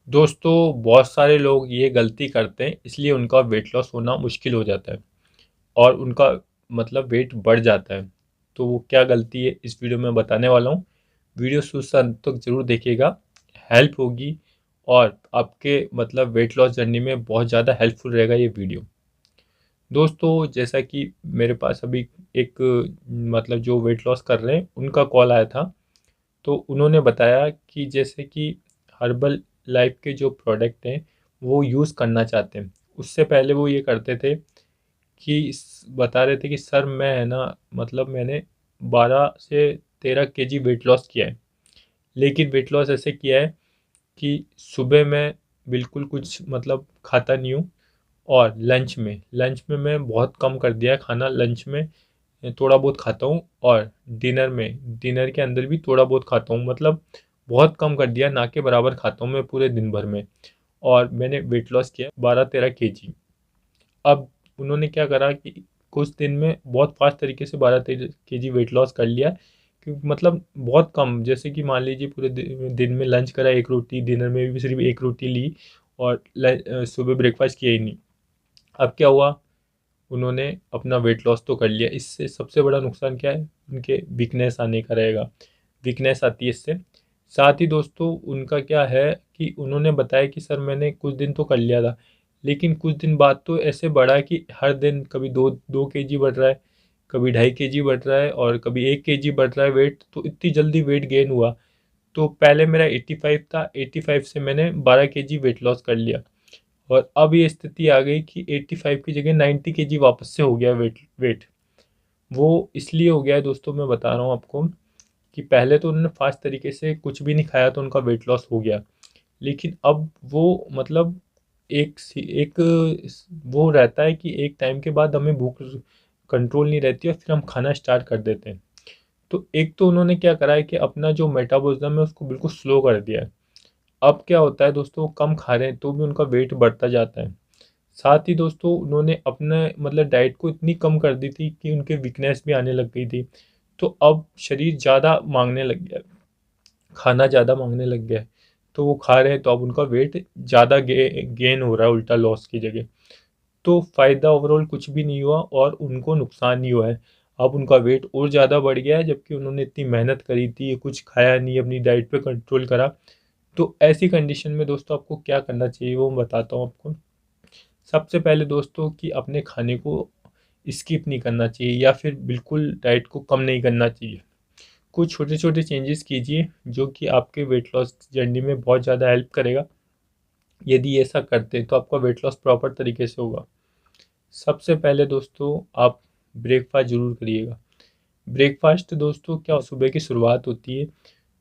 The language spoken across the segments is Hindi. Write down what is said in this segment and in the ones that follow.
दोस्तों बहुत सारे लोग ये गलती करते हैं, इसलिए उनका वेट लॉस होना मुश्किल हो जाता है और उनका वेट बढ़ जाता है। तो वो क्या गलती है इस वीडियो में बताने वाला हूँ। वीडियो शुरू से अंत तक जरूर देखिएगा, हेल्प होगी और आपके वेट लॉस जर्नी में बहुत ज़्यादा हेल्पफुल रहेगा ये वीडियो। दोस्तों जैसा कि मेरे पास अभी एक जो वेट लॉस कर रहे हैं उनका कॉल आया था। तो उन्होंने बताया कि जैसे कि हर्बल लाइफ के जो प्रोडक्ट हैं वो यूज़ करना चाहते हैं। उससे पहले वो ये करते थे कि बता रहे थे कि सर मैं है ना मैंने 12 से 13 केजी वेट लॉस किया है। लेकिन वेट लॉस ऐसे किया है कि सुबह मैं बिल्कुल कुछ खाता नहीं हूँ और लंच में मैं बहुत कम कर दिया है खाना। लंच में थोड़ा बहुत खाता हूँ और डिनर के अंदर भी थोड़ा बहुत खाता हूँ। बहुत कम कर दिया, ना के बराबर खाता हूँ मैं पूरे दिन भर में। और मैंने वेट लॉस किया 12-13 केजी। अब उन्होंने क्या करा कि कुछ दिन में बहुत फास्ट तरीके से 12-13 केजी वेट लॉस कर लिया। क्योंकि बहुत कम, जैसे कि मान लीजिए पूरे दिन में लंच करा एक रोटी, डिनर में भी सिर्फ एक रोटी ली और सुबह ब्रेकफास्ट किया ही नहीं। अब क्या हुआ, उन्होंने अपना वेट लॉस तो कर लिया, इससे सबसे बड़ा नुकसान क्या है, उनके वीकनेस आने का रहेगा। वीकनेस आती है इससे। साथ ही दोस्तों उनका क्या है कि उन्होंने बताया कि सर मैंने कुछ दिन तो कर लिया था, लेकिन कुछ दिन बाद तो ऐसे बढ़ा कि हर दिन कभी 2-2 केजी बढ़ रहा है, कभी 2.5 केजी बढ़ रहा है और कभी 1 केजी बढ़ रहा है वेट। तो इतनी जल्दी वेट गेन हुआ। तो पहले मेरा 85 था, 85 से मैंने 12 केजी वेट लॉस कर लिया और अब ये स्थिति आ गई कि 85 की जगह 90 केजी वापस से हो गया वेट वेट। वो इसलिए हो गया है दोस्तों, मैं बता रहा हूँ आपको कि पहले तो उन्होंने फास्ट तरीके से कुछ भी नहीं खाया तो उनका वेट लॉस हो गया। लेकिन अब वो एक वो रहता है कि एक टाइम के बाद हमें भूख कंट्रोल नहीं रहती और फिर हम खाना स्टार्ट कर देते हैं। तो एक तो उन्होंने क्या करा है कि अपना जो मेटाबॉलिज्म है उसको बिल्कुल स्लो कर दिया है। अब क्या होता है दोस्तों, कम खा रहे हैं तो भी उनका वेट बढ़ता जाता है। साथ ही दोस्तों उन्होंने अपने डाइट को इतनी कम कर दी थी कि उनके वीकनेस भी आने लग गई थी। तो अब शरीर ज़्यादा मांगने लग गया है, खाना ज़्यादा मांगने लग गया है। तो वो खा रहे हैं तो अब उनका वेट ज़्यादा गेन हो रहा है उल्टा लॉस की जगह। तो फ़ायदा ओवरऑल कुछ भी नहीं हुआ और उनको नुकसान ही हुआ है। अब उनका वेट और ज़्यादा बढ़ गया है, जबकि उन्होंने इतनी मेहनत करी थी, कुछ खाया नहीं, अपनी डाइट पे कंट्रोल करा। तो ऐसी कंडीशन में दोस्तों आपको क्या करना चाहिए वो मैं बताता हूँ आपको। सबसे पहले दोस्तों कि अपने खाने को स्किप नहीं करना चाहिए या फिर बिल्कुल डाइट को कम नहीं करना चाहिए। कुछ छोटे छोटे चेंजेस कीजिए जो कि आपके वेट लॉस जर्नी में बहुत ज़्यादा हेल्प करेगा। यदि ऐसा करते हैं तो आपका वेट लॉस प्रॉपर तरीके से होगा। सबसे पहले दोस्तों आप ब्रेकफास्ट ज़रूर करिएगा। ब्रेकफास्ट दोस्तों क्या सुबह की शुरुआत होती है,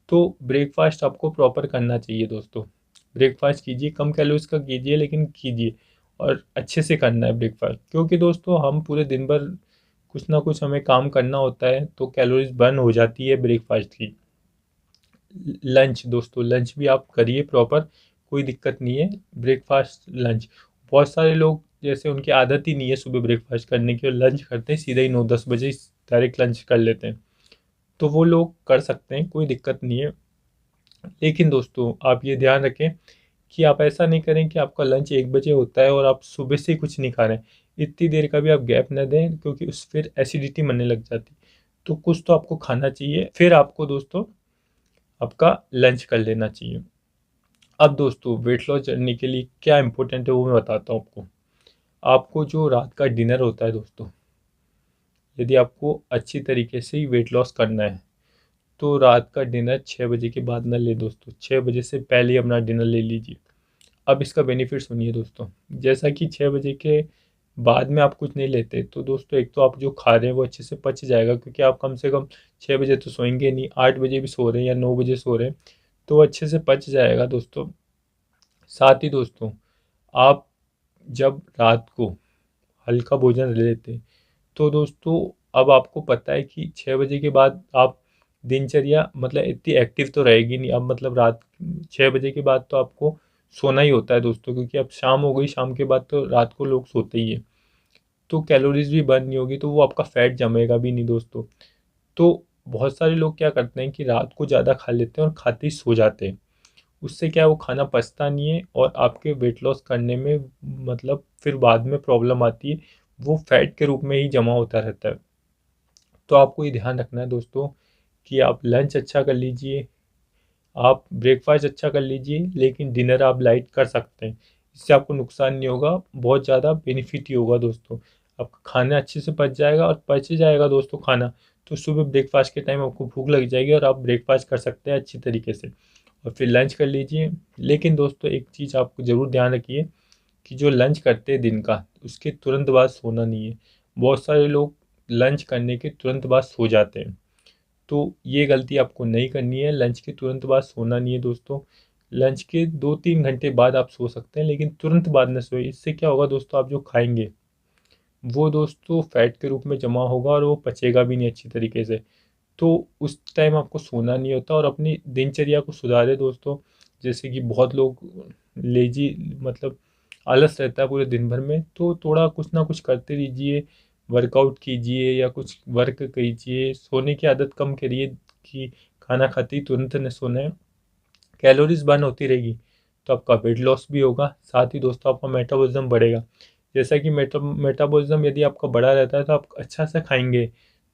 तो ब्रेकफास्ट आपको प्रॉपर करना चाहिए दोस्तों। ब्रेकफास्ट कीजिए, कम कैलोरीज का कीजिए लेकिन कीजिए और अच्छे से करना है ब्रेकफास्ट। क्योंकि दोस्तों हम पूरे दिन भर कुछ ना कुछ हमें काम करना होता है तो कैलोरीज बर्न हो जाती है ब्रेकफास्ट की। लंच दोस्तों, लंच भी आप करिए प्रॉपर, कोई दिक्कत नहीं है। ब्रेकफास्ट लंच, बहुत सारे लोग जैसे उनकी आदत ही नहीं है सुबह ब्रेकफास्ट करने की और लंच करते हैं सीधे ही 9-10 बजे डायरेक्ट लंच कर लेते हैं। तो वो लोग कर सकते हैं, कोई दिक्कत नहीं है। लेकिन दोस्तों आप ये ध्यान रखें कि आप ऐसा नहीं करें कि आपका लंच 1 बजे होता है और आप सुबह से कुछ नहीं खा रहे हैं। इतनी देर का भी आप गैप न दें, क्योंकि उस फिर एसिडिटी बनने लग जाती। तो कुछ तो आपको खाना चाहिए, फिर आपको दोस्तों आपका लंच कर लेना चाहिए। अब दोस्तों वेट लॉस जर्नी के लिए क्या इंपॉर्टेंट है वो मैं बताता हूँ आपको। आपको जो रात का डिनर होता है दोस्तों, यदि आपको अच्छी तरीके से ही वेट लॉस करना है तो रात का डिनर 6 बजे के बाद ना ले दोस्तों, 6 बजे से पहले ही अपना डिनर ले लीजिए। अब इसका बेनिफिट सुनिए दोस्तों। जैसा कि 6 बजे के बाद में आप कुछ नहीं लेते तो दोस्तों एक तो आप जो खा रहे हैं वो अच्छे से पच जाएगा, क्योंकि आप कम से कम 6 बजे तो सोएंगे नहीं, 8 बजे भी सो रहे हैं या 9 बजे सो रहे हैं तो वो अच्छे से पच जाएगा दोस्तों। साथ ही दोस्तों आप जब रात को हल्का भोजन ले लेते हैं तो दोस्तों अब आपको पता है कि 6 बजे के बाद आप दिनचर्या इतनी एक्टिव तो रहेगी नहीं। अब रात 6 बजे के बाद तो आपको सोना ही होता है दोस्तों, क्योंकि अब शाम हो गई, शाम के बाद तो रात को लोग सोते ही हैं। तो कैलोरीज भी बर्न नहीं होगी तो वो आपका फैट जमेगा भी नहीं दोस्तों। तो बहुत सारे लोग क्या करते हैं कि रात को ज़्यादा खा लेते हैं और खाते ही सो जाते हैं। उससे क्या है वो खाना पचता नहीं है और आपके वेट लॉस करने में मतलब फिर बाद में प्रॉब्लम आती है, वो फैट के रूप में ही जमा होता रहता है। तो आपको ये ध्यान रखना है दोस्तों कि आप लंच अच्छा कर लीजिए, आप ब्रेकफास्ट अच्छा कर लीजिए, लेकिन डिनर आप लाइट कर सकते हैं। इससे आपको नुकसान नहीं होगा, बहुत ज़्यादा बेनिफिट ही होगा दोस्तों। आपका खाना अच्छे से पच जाएगा, और पच जाएगा दोस्तों खाना, तो सुबह ब्रेकफास्ट के टाइम आपको भूख लग जाएगी और आप ब्रेकफास्ट कर सकते हैं अच्छी तरीके से, और फिर लंच कर लीजिए। लेकिन दोस्तों एक चीज़ आपको ज़रूर ध्यान रखिए कि जो लंच करते हैं दिन का, उसके तुरंत बाद सोना नहीं है। बहुत सारे लोग लंच करने के तुरंत बाद सो जाते हैं, तो ये गलती आपको नहीं करनी है। लंच के तुरंत बाद सोना नहीं है दोस्तों। लंच के 2-3 घंटे बाद आप सो सकते हैं, लेकिन तुरंत बाद न सोए। इससे क्या होगा दोस्तों, आप जो खाएंगे वो दोस्तों फैट के रूप में जमा होगा और वो पचेगा भी नहीं अच्छी तरीके से। तो उस टाइम आपको सोना नहीं होता, और अपनी दिनचर्या को सुधारें दोस्तों। जैसे कि बहुत लोग लेजी मतलब आलस रहता है पूरे दिन भर में, तो थोड़ा कुछ ना कुछ करते रहिए, वर्कआउट कीजिए या कुछ वर्क कीजिए। सोने की आदत कम करिए कि खाना खाते ही तुरंत न सोना है। कैलोरीज बर्न होती रहेगी तो आपका वेट लॉस भी होगा, साथ ही दोस्तों आपका मेटाबॉलिज्म बढ़ेगा। जैसा कि मेटाबॉलिज्म यदि आपका बढ़ा रहता है तो आप अच्छा से खाएंगे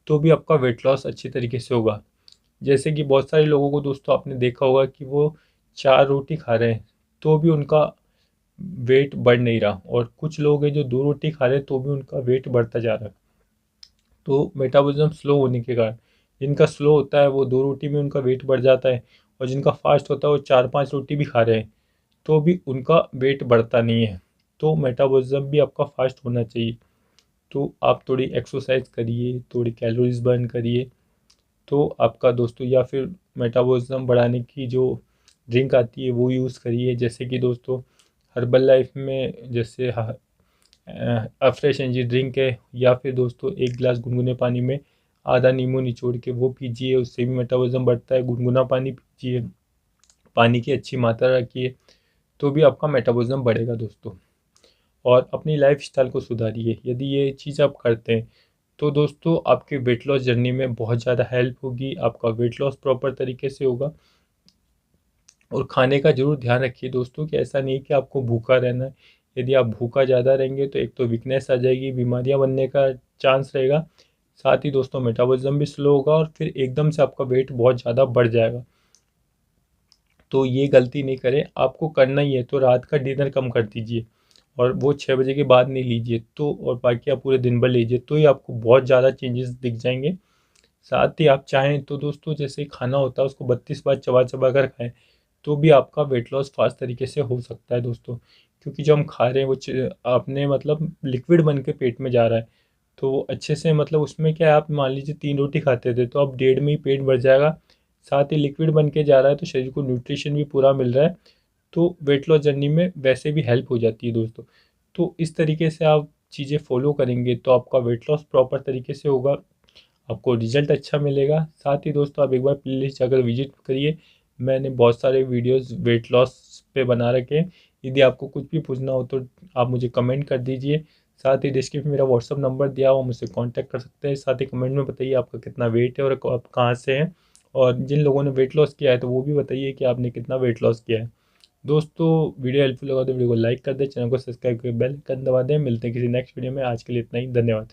तो भी आपका वेट लॉस अच्छी तरीके से होगा। जैसे कि बहुत सारे लोगों को दोस्तों आपने देखा होगा कि वो 4 रोटी खा रहे हैं तो भी उनका वेट बढ़ नहीं रहा, और कुछ लोग हैं जो 2 रोटी खा रहे हैं तो भी उनका वेट बढ़ता जा रहा है। तो मेटाबॉलिज्म स्लो होने के कारण, जिनका स्लो होता है वो 2 रोटी में उनका वेट बढ़ जाता है, और जिनका फास्ट होता है वो 4-5 रोटी भी खा रहे हैं तो भी उनका वेट बढ़ता नहीं है। तो मेटाबॉलिज्म भी आपका फास्ट होना चाहिए। तो आप थोड़ी एक्सरसाइज करिए, थोड़ी कैलोरीज बर्न करिए, तो आपका दोस्तों, या फिर मेटाबॉलिज्म बढ़ाने की जो ड्रिंक आती है वो यूज़ करिए। जैसे कि दोस्तों हर्बल लाइफ में जैसे फ्रेश एनर्जी ड्रिंक है, या फिर दोस्तों 1 गिलास गुनगुने पानी में आधा नींबू निचोड़ के वो पीजिए, उससे भी मेटाबॉलिज्म बढ़ता है। गुनगुना पानी पीजिए, पानी की अच्छी मात्रा रखिए, तो भी आपका मेटाबॉलिज्म बढ़ेगा दोस्तों। और अपनी लाइफ स्टाइल को सुधारिए, यदि ये चीज़ आप करते हैं तो दोस्तों आपके वेट लॉस जर्नी में बहुत ज़्यादा हेल्प होगी, आपका वेट लॉस प्रॉपर तरीके से होगा। और खाने का ज़रूर ध्यान रखिए दोस्तों कि ऐसा नहीं कि आपको भूखा रहना है। यदि आप भूखा ज़्यादा रहेंगे तो एक तो वीकनेस आ जाएगी, बीमारियां बनने का चांस रहेगा, साथ ही दोस्तों मेटाबॉलिज्म भी स्लो होगा और फिर एकदम से आपका वेट बहुत ज़्यादा बढ़ जाएगा। तो ये गलती नहीं करें, आपको करना ही है तो रात का डिनर कम कर दीजिए, और वो 6 बजे के बाद नहीं लीजिए, तो और बाकी आप पूरे दिन भर लीजिए, तो ही आपको बहुत ज़्यादा चेंजेस दिख जाएंगे। साथ ही आप चाहें तो दोस्तों जैसे खाना होता है उसको 32 बार चबा चबा कर खाएं, तो भी आपका वेट लॉस फास्ट तरीके से हो सकता है दोस्तों। क्योंकि जो हम खा रहे हैं वो अपने मतलब लिक्विड बन के पेट में जा रहा है, तो वो अच्छे से मतलब उसमें क्या है, आप मान लीजिए 3 रोटी खाते थे तो अब डेढ़ में ही पेट भर जाएगा, साथ ही लिक्विड बन के जा रहा है तो शरीर को न्यूट्रिशन भी पूरा मिल रहा है, तो वेट लॉस जर्नी में वैसे भी हेल्प हो जाती है दोस्तों। तो इस तरीके से आप चीज़ें फॉलो करेंगे तो आपका वेट लॉस प्रॉपर तरीके से होगा, आपको रिजल्ट अच्छा मिलेगा। साथ ही दोस्तों आप एक बार प्लेलिस्ट जाकर विजिट करिए, मैंने बहुत सारे वीडियोस वेट लॉस पे बना रखे हैं। यदि आपको कुछ भी पूछना हो तो आप मुझे कमेंट कर दीजिए। साथ ही डिस्क्रिप्शन में मेरा व्हाट्सअप नंबर दिया हुआ, मुझसे कांटेक्ट कर सकते हैं। साथ ही कमेंट में बताइए आपका कितना वेट है और आप कहाँ से हैं, और जिन लोगों ने वेट लॉस किया है तो वो भी बताइए कि आपने कितना वेट लॉस किया है। दोस्तों वीडियो हेल्पफुल लगा तो वीडियो को लाइक कर दें, चैनल को सब्सक्राइब करके बेल आइकन दबा दें। मिलते हैं किसी नेक्स्ट वीडियो में, आज के लिए इतना ही, धन्यवाद।